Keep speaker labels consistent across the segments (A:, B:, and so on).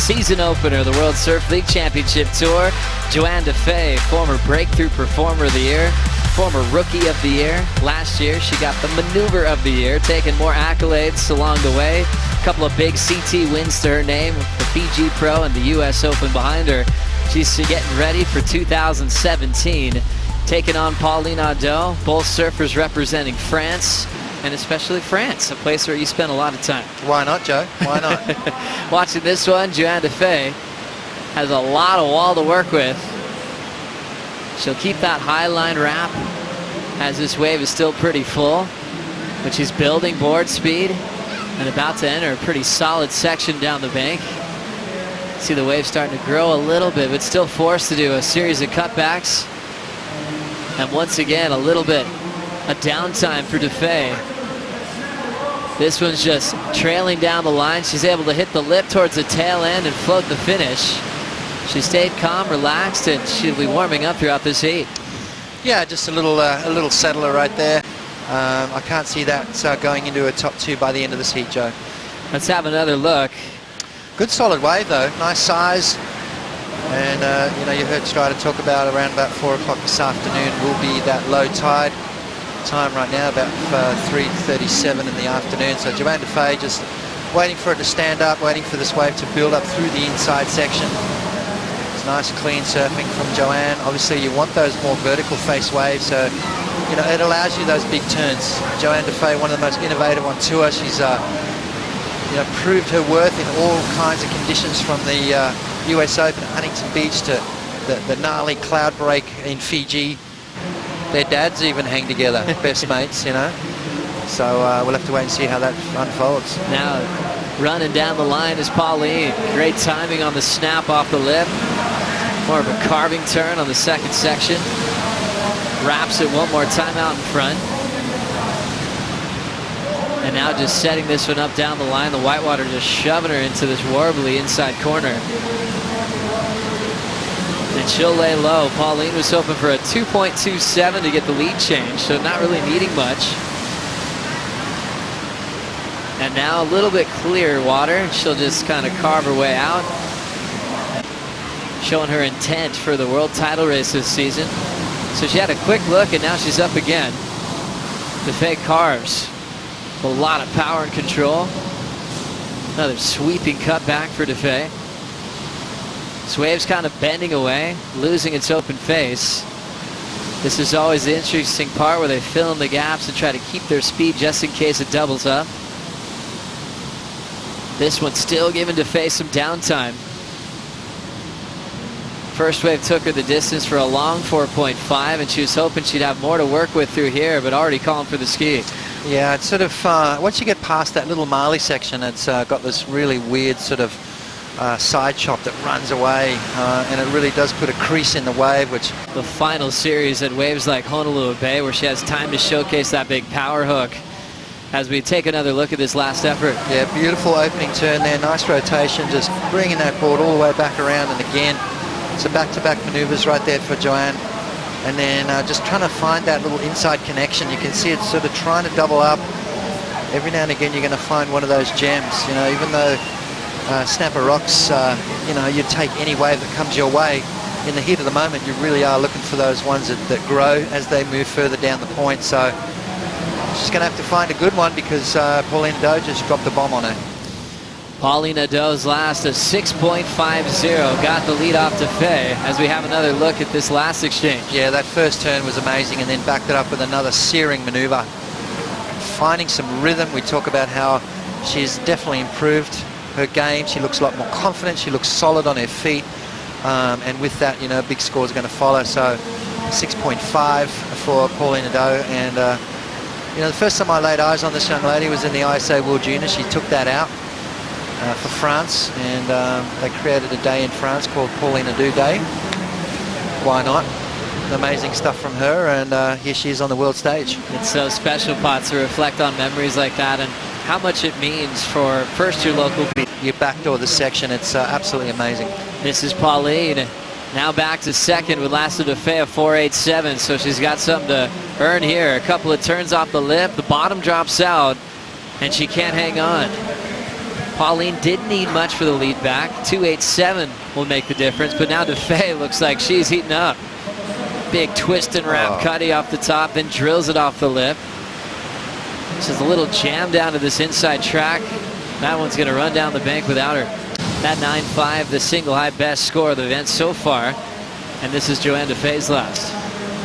A: season opener of the World Surf League Championship Tour. Johanne Defay, former Breakthrough Performer of the Year, former Rookie of the Year. Last year, she got the Maneuver of the Year, taking more accolades along the way. A couple of big CT wins to her name, the Fiji Pro and the US Open behind her. She's getting ready for 2017, taking on Pauline, both surfers representing France, and especially France, a place where you spend a lot of time.
B: Why not, Joe? Why not?
A: Watching this one, Johanne Defay has a lot of wall to work with. She'll keep that high line wrap as this wave is still pretty full, but she's building board speed and about to enter a pretty solid section down the bank. See the wave starting to grow a little bit, but still forced to do a series of cutbacks. And once again, a little bit of downtime for Defay. This one's just trailing down the line. She's able to hit the lip towards the tail end and float the finish. She stayed calm, relaxed, and she'll be warming up throughout this heat.
B: Yeah, just a little settler right there. I can't see that going into a top two by the end of this heat, Joe.
A: Let's have another look.
B: Good solid wave though, nice size. And you know, you heard Strider talk about around about 4 o'clock this afternoon will be that low tide time right now, about 3:37 in the afternoon. So Johanne Defay just waiting for it to stand up, waiting for this wave to build up through the inside section. It's nice clean surfing from Johanne. Obviously you want those more vertical face waves, so you know it allows you those big turns. Johanne Defay, one of the most innovative on tour. She's you know, proved her worth in all kinds of conditions, from the US Open at Huntington Beach to the gnarly cloud break in Fiji. Their dads even hang together, best mates, you know. So we'll have to wait and see how that unfolds.
A: Now running down the line is Pauline. Great timing on the snap off the lip. More of a carving turn on the second section. Wraps it one more time out in front. And now just setting this one up down the line. The whitewater just shoving her into this warbly inside corner. And she'll lay low. Pauline was hoping for a 2.27 to get the lead change, so not really needing much. And now a little bit clearer water. She'll just kind of carve her way out. Showing her intent for the world title race this season. So she had a quick look, and now she's up again. Defay carves. A lot of power and control. Another sweeping cutback for Defay. This wave's kind of bending away, losing its open face. This is always the interesting part where they fill in the gaps and try to keep their speed just in case it doubles up. This one still giving Defay some downtime. First wave took her the distance for a long 4.5, and she was hoping she'd have more to work with through here, but already calling for the ski.
B: Yeah, it's sort of, once you get past that little Marley section, it's got this really weird sort of side chop that runs away, and it really does put a crease in the wave, which...
A: The final series at waves like Honolulu Bay, where she has time to showcase that big power hook. As we take another look at this last effort.
B: Yeah, beautiful opening turn there, nice rotation, just bringing that board all the way back around, and again, so back-to-back maneuvers right there for Johanne. And then just trying to find that little inside connection. You can see it's sort of trying to double up. Every now and again you're going to find one of those gems. You know, even though Snapper Rocks, you know, you take any wave that comes your way. In the heat of the moment, you really are looking for those ones that grow as they move further down the point. So she's going to have to find a good one, because Pauline Doe just dropped the bomb on her.
A: Pauline Doe's last, a 6.50, got the lead off Defay, as we have another look at this last exchange.
B: Yeah, that first turn was amazing, and then backed it up with another searing maneuver. Finding some rhythm. We talk about how she's definitely improved her game. She looks a lot more confident. She looks solid on her feet. And with that, you know, big scores are going to follow. So 6.5 for Pauline Doe. And, you know, the first time I laid eyes on this young lady was in the ISA World Junior. She took that out for France, and they created a day in France called Pauline Doe Day. Why not? Amazing stuff from her, and here she is on the world stage.
A: It's so special, Pot, to reflect on memories like that and how much it means for first your local beat.
B: You backdoor the section, it's absolutely amazing.
A: This is Pauline, now back to second with Last Defay of 4.87, so she's got something to earn here. A couple of turns off the lip, the bottom drops out, and she can't hang on. Pauline didn't need much for the lead back. 2.87 will make the difference, but now Defay looks like she's heating up. Big twist and wrap cutty off the top, then drills it off the lip. This is a little jam down to this inside track. That one's going to run down the bank without her. That 9.5, the single high best score of the event so far. And this is Johanne Defay's last.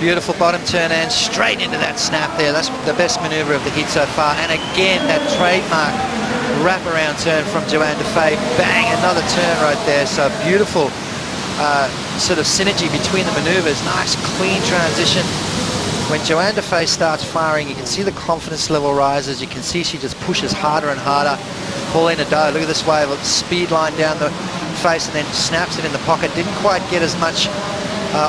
B: Beautiful bottom turn and straight into that snap there. That's the best maneuver of the heat so far. And again, that trademark wraparound turn from Johanne Defay. Bang, another turn right there. So beautiful sort of synergy between the maneuvers. Nice, clean transition. When Johanne Defay starts firing, you can see the confidence level rises. You can see she just pushes harder and harder. Pauline, look at this wave, a speed line down the face and then snaps it in the pocket. Didn't quite get as much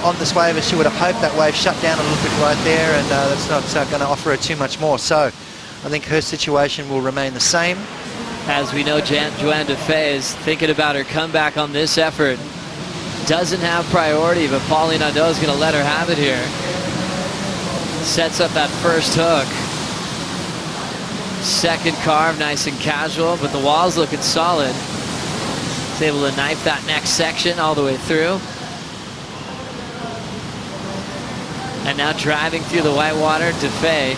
B: on this wave as she would have hoped. That wave shut down a little bit right there, and that's not going to offer her too much more. So I think her situation will remain the same.
A: As we know, Johanne Defay is thinking about her comeback on this effort. Doesn't have priority, but Pauline Nadeau is going to let her have it here. Sets up that first hook. Second carve, nice and casual, but the wall's looking solid. Is able to knife that next section all the way through. And now driving through the whitewater, Defay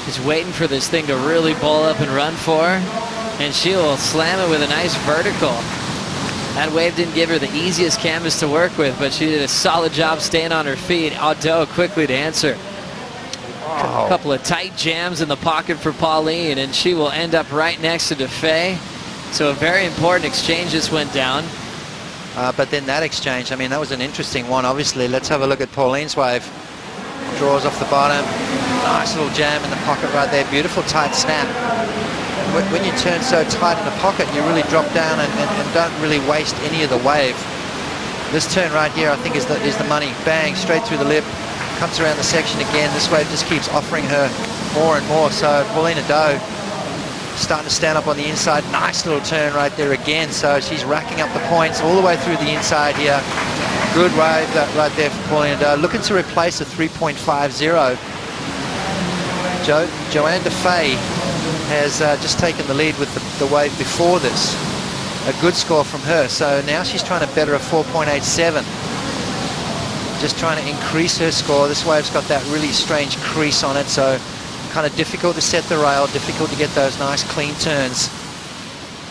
A: is waiting for this thing to really bowl up and run for her, and she will slam it with a nice vertical. That wave didn't give her the easiest canvas to work with, but she did a solid job staying on her feet. Nadeau quickly to answer. A couple of tight jams in the pocket for Pauline, and she will end up right next to Defay. So a very important exchange just went down.
B: But then that exchange, I mean, that was an interesting one, obviously. Let's have a look at Pauline's wave. Draws off the bottom. Nice little jam in the pocket right there. Beautiful tight snap. When you turn so tight in the pocket, you really drop down and don't really waste any of the wave. This turn right here, I think, is the money. Bang, straight through the lip. Comes around the section again. This wave just keeps offering her more and more. So Pauline Nadeau starting to stand up on the inside. Nice little turn right there again. So she's racking up the points all the way through the inside here. Good wave right there for Pauline Nadeau. Looking to replace a 3.50. Johanne Defay has just taken the lead with the wave before this. A good score from her. So now she's trying to better a 4.87. Just trying to increase her score. This wave's got that really strange crease on it, so kind of difficult to set the rail, difficult to get those nice clean turns.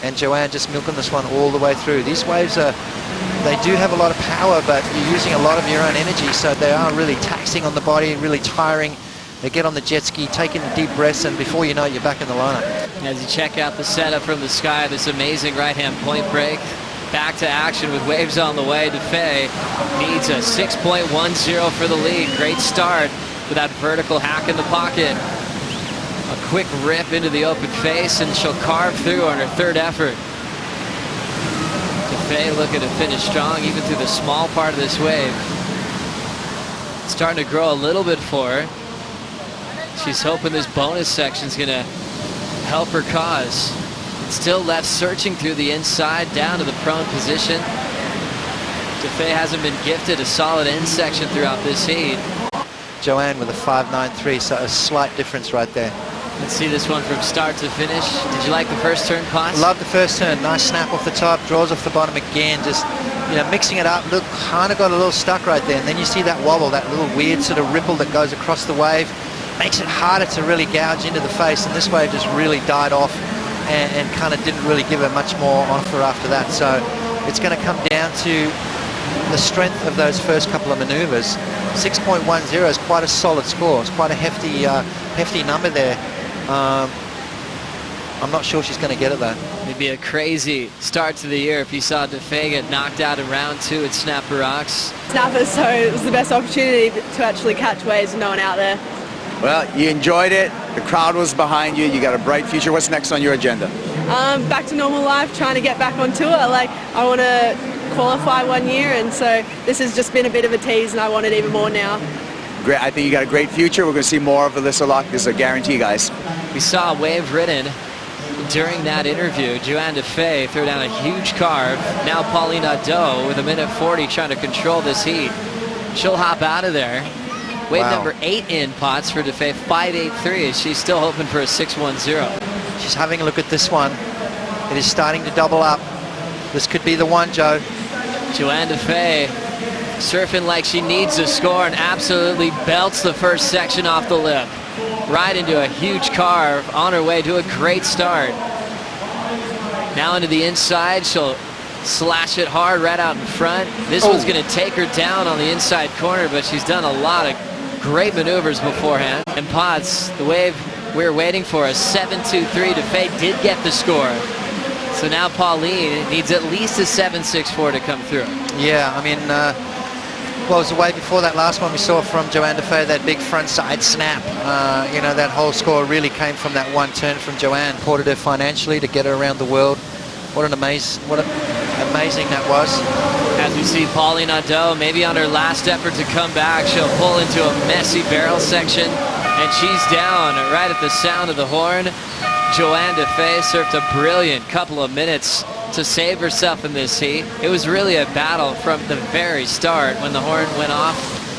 B: And Johanne just milking this one all the way through. These waves they do have a lot of power, but you're using a lot of your own energy, so they are really taxing on the body, really tiring. They get on the jet ski, taking deep breaths, and before you know it, you're back in the lineup.
A: As you check out the setup from the sky, this amazing right-hand point break. Back to action with waves on the way. Defay needs a 6.10 for the lead. Great start with that vertical hack in the pocket. A quick rip into the open face, and she'll carve through on her third effort. Defay looking to finish strong even through the small part of this wave. It's starting to grow a little bit for her. She's hoping this bonus section is going to help her cause. Still left searching through the inside down to the prone position. Defay hasn't been gifted a solid end section throughout this heat.
B: Johanne with a 5.93, so a slight difference right there.
A: Let's see this one from start to finish. Did you like the first turn, Potts?
B: Love the first turn. Nice snap off the top, draws off the bottom again. Just, you know, mixing it up. Look, kind of got a little stuck right there. And then you see that wobble, that little weird sort of ripple that goes across the wave. Makes it harder to really gouge into the face, and this wave just really died off and kind of didn't really give her much more offer after that. So it's going to come down to the strength of those first couple of maneuvers. 6.10 is quite a solid score. It's quite a hefty number there. I'm not sure she's going to get it though.
A: It'd be a crazy start to the year if you saw Defay get knocked out in round 2 at Snapper Rocks.
C: Snapper, so it was the best opportunity to actually catch waves with no one out there.
D: Well, you enjoyed it. The crowd was behind you. You got a bright future. What's next on your agenda?
C: Back to normal life, trying to get back on tour. Like, I want to qualify 1 year, and so this has just been a bit of a tease, and I want it even more now.
D: Great. I think you got a great future. We're going to see more of this a lot. This is a guarantee, guys.
A: We saw a wave ridden during that interview. Johanne Defay threw down a huge carve. Now Pauline Nadeau with a minute 40 trying to control this heat. She'll hop out of there. Wave number 8 in, Potts, for Defay, 5.83. She's still hoping for a 6.10.
B: She's having a look at this one. It is starting to double up. This could be the one, Joe.
A: Johanne Defay surfing like she needs to score and absolutely belts the first section off the lip. Right into a huge carve on her way to a great start. Now into the inside, she'll slash it hard right out in front. This one's going to take her down on the inside corner, but she's done a lot of great maneuvers beforehand. And Potts, the wave we're waiting for, a 7-2-3. Defay did get the score. So now Pauline needs at least a 7-6-4 to come through.
B: Yeah, I mean, well, it was the way before that last one we saw from Johanne Defay, that big front side snap. You know, that whole score really came from that one turn from Johanne. Supported her financially to get her around the world. What amazing that was.
A: As we see Pauline Nadeau, maybe on her last effort to come back, she'll pull into a messy barrel section, and she's down right at the sound of the horn. Johanne Defay surfed a brilliant couple of minutes to save herself in this heat. It was really a battle from the very start when the horn went off.